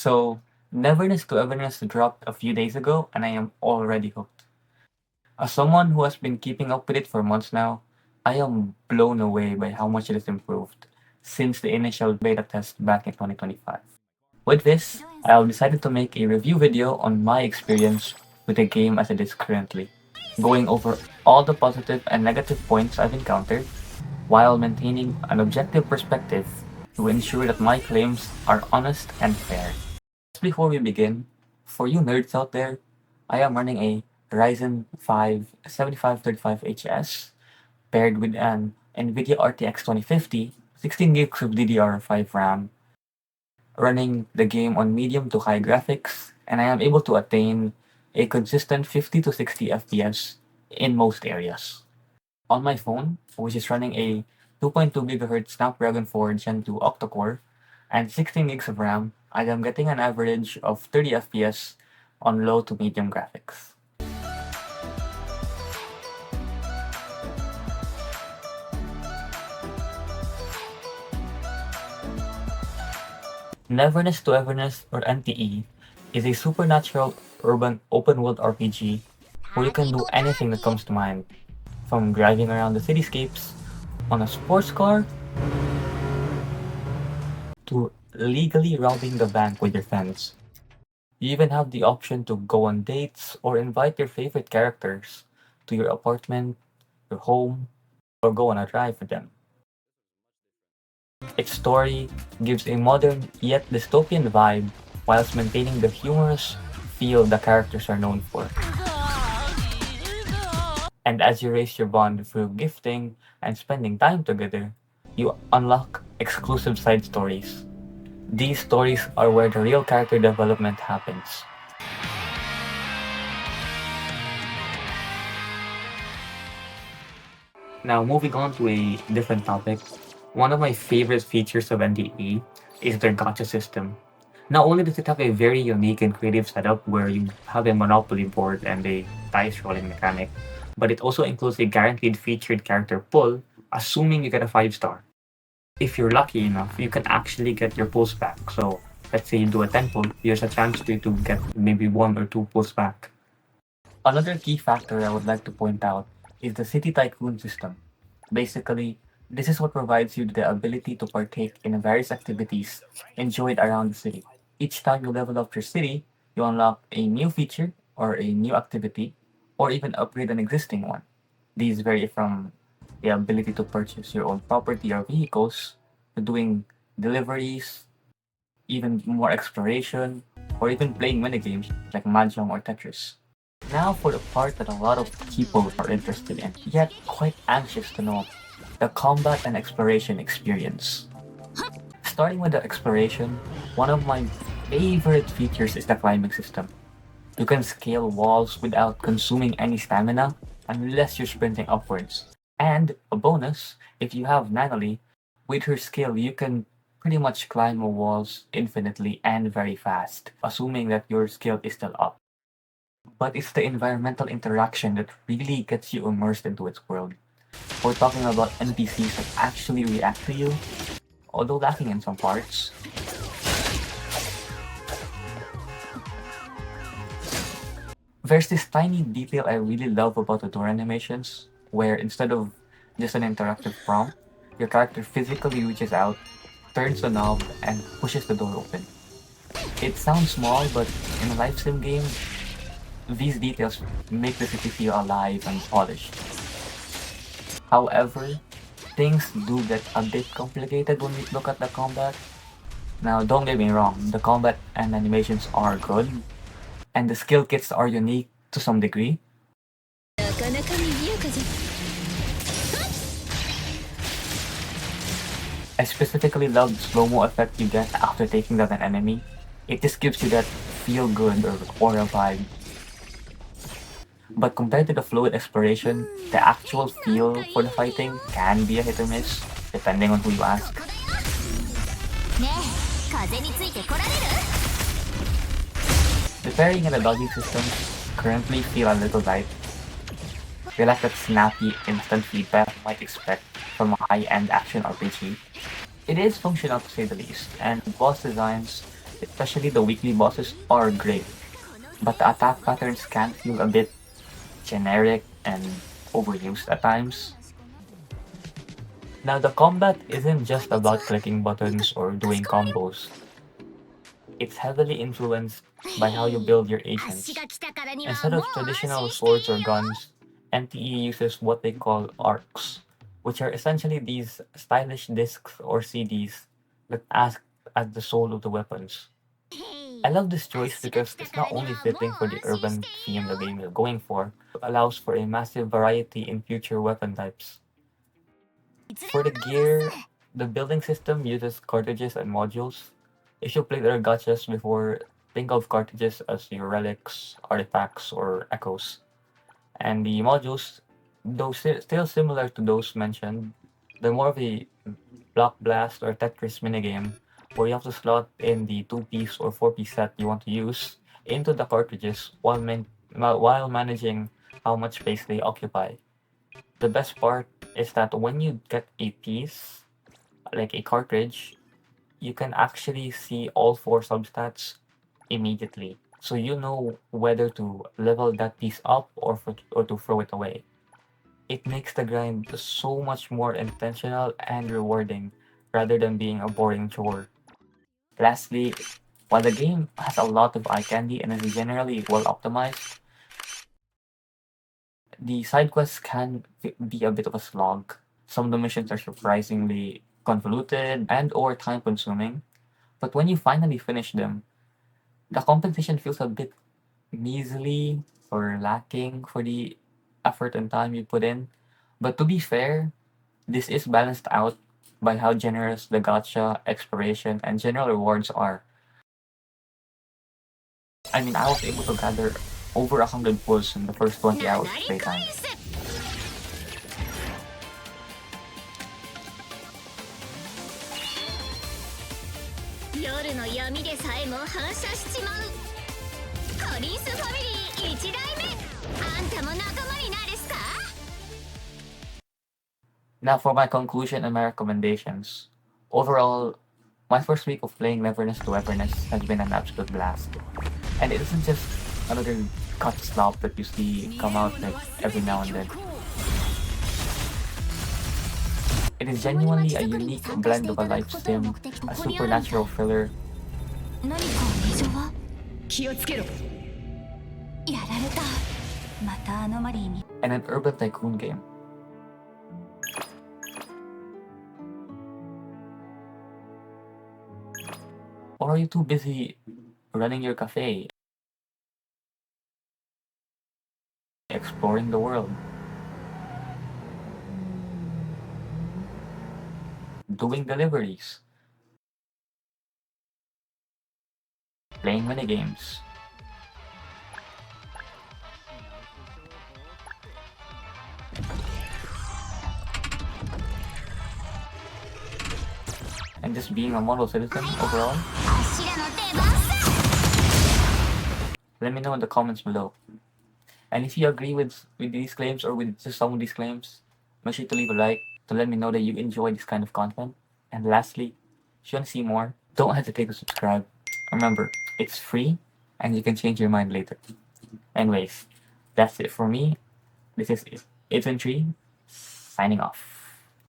So, Neverness to Everness dropped a few days ago, and I am already hooked. As someone who has been keeping up with it for months now, I am blown away by how much it has improved since the initial beta test back in 2025. With this, I've decided to make a review video on my experience with the game as it is currently, going over all the positive and negative points I've encountered while maintaining an objective perspective to ensure that my claims are honest and fair. Just before we begin, for you nerds out there, I am running a Ryzen 5 7535HS paired with an NVIDIA RTX 2050, 16 gigs of DDR5 RAM, running the game on medium to high graphics, and I am able to attain a consistent 50 to 60 FPS in most areas. On my phone, which is running a 2.2 GHz Snapdragon 4 Gen 2 octa-core and 16 gigs of RAM, I am getting an average of 30 FPS on low to medium graphics. Neverness to Everness, or NTE, is a supernatural urban open world RPG where you can do anything that comes to mind, from driving around the cityscapes on a sports car to legally robbing the bank with your friends. You even have the option to go on dates or invite your favorite characters to your apartment, your home, or go on a drive with them. Its story gives a modern yet dystopian vibe whilst maintaining the humorous feel the characters are known for. And as you raise your bond through gifting and spending time together, you unlock exclusive side stories. These stories are where the real character development happens. Now, moving on to a different topic, one of my favorite features of NTE is their gacha system. Not only does it have a very unique and creative setup where you have a Monopoly board and a dice rolling mechanic, but it also includes a guaranteed featured character pull, assuming you get a 5-star. If you're lucky enough, you can actually get your pulls back. So, let's say you do a 10 pull, there's a chance for you to get maybe 1 or 2 pulls back. Another key factor I would like to point out is the City Tycoon system. Basically, this is what provides you the ability to partake in various activities enjoyed around the city. Each time you level up your city, you unlock a new feature or a new activity, or even upgrade an existing one. These vary from the ability to purchase your own property or vehicles to doing deliveries, even more exploration, or even playing minigames like Mahjong or Tetris. Now for the part that a lot of people are interested in, yet quite anxious to know, the combat and exploration experience. Starting with the exploration, one of my favorite features is the climbing system. You can scale walls without consuming any stamina unless you're sprinting upwards. And a bonus, if you have Nanally, with her skill you can pretty much climb walls infinitely and very fast, assuming that your skill is still up. But it's the environmental interaction that really gets you immersed into its world. We're talking about NPCs that actually react to you, although lacking in some parts. There's this tiny detail I really love about the door animations, where instead of just an interactive prompt, your character physically reaches out, turns the knob, and pushes the door open. It sounds small, but in a live sim game, these details make the city feel alive and polished. However, things do get a bit complicated when we look at the combat. Now, don't get me wrong, the combat and animations are good, and the skill kits are unique to some degree. I specifically love the slow-mo effect you get after taking down an enemy. It just gives you that feel-good or aura vibe. But compared to the fluid exploration, the actual feel for the fighting can be a hit or miss, depending on who you ask. The parrying and the dodging systems currently feel a little light. They lack that snappy, instant feedback you might expect from a high-end action RPG. It is functional to say the least, and boss designs especially the weekly bosses, are great, but the attack patterns can feel a bit generic and overused at times. Now, the combat isn't just about clicking buttons or doing combos. It's heavily influenced by how you build your agents. Instead of traditional swords or guns, NTE uses what they call arcs, which are essentially these stylish discs or CDs that act as the soul of the weapons. I love this choice because it's not only fitting for the urban theme the game is going for, but allows for a massive variety in future weapon types. For the gear, the building system uses cartridges and modules. If you played other gachas before, think of cartridges as your relics, artifacts, or echoes. And the modules, though still similar to those mentioned, they're more of a block blast or Tetris minigame where you have to slot in the two-piece or four-piece set you want to use into the cartridges while managing how much space they occupy. The best part is that when you get a piece, like a cartridge, you can actually see all four substats immediately. So you know whether to level that piece up or to throw it away. It makes the grind so much more intentional and rewarding rather than being a boring chore. Lastly, while the game has a lot of eye candy and is generally well optimized, the side quests can be a bit of a slog. Some of the missions are surprisingly convoluted and or time consuming, but when you finally finish them, the compensation feels a bit measly or lacking for the effort and time you put in. But to be fair, this is balanced out by how generous the gacha, exploration, and general rewards are. I mean, I was able to gather over 100 pulls in the first 20 hours of playtime. 夜の闇でさえも反射しちまうコリンスファミリー1代目あんたも仲間になるすか Now for my conclusion and my recommendations. Overall, my first week of playing Neverness to Everness has been an absolute blast. And it isn't just another cut slop that you see come out like every now and then. It is genuinely a unique blend of a life sim, a supernatural thriller, 何か異常は気をつけろやられたまたアノマリーに and an urban tycoon game. Or are you too busy running your cafe, exploring the world, doing deliveries, playing minigames, and just being a model citizen overall? あしらの出番さ Let me know in the comments below. And if you agree with these claims or with just some of these claims, make sure to leave a like to let me know that you enjoy this kind of content. And lastly, if you want to see more, don't hesitate to subscribe. Remember, it's free and you can change your mind later. Anyways, that's it for me. This is Infantry signing off.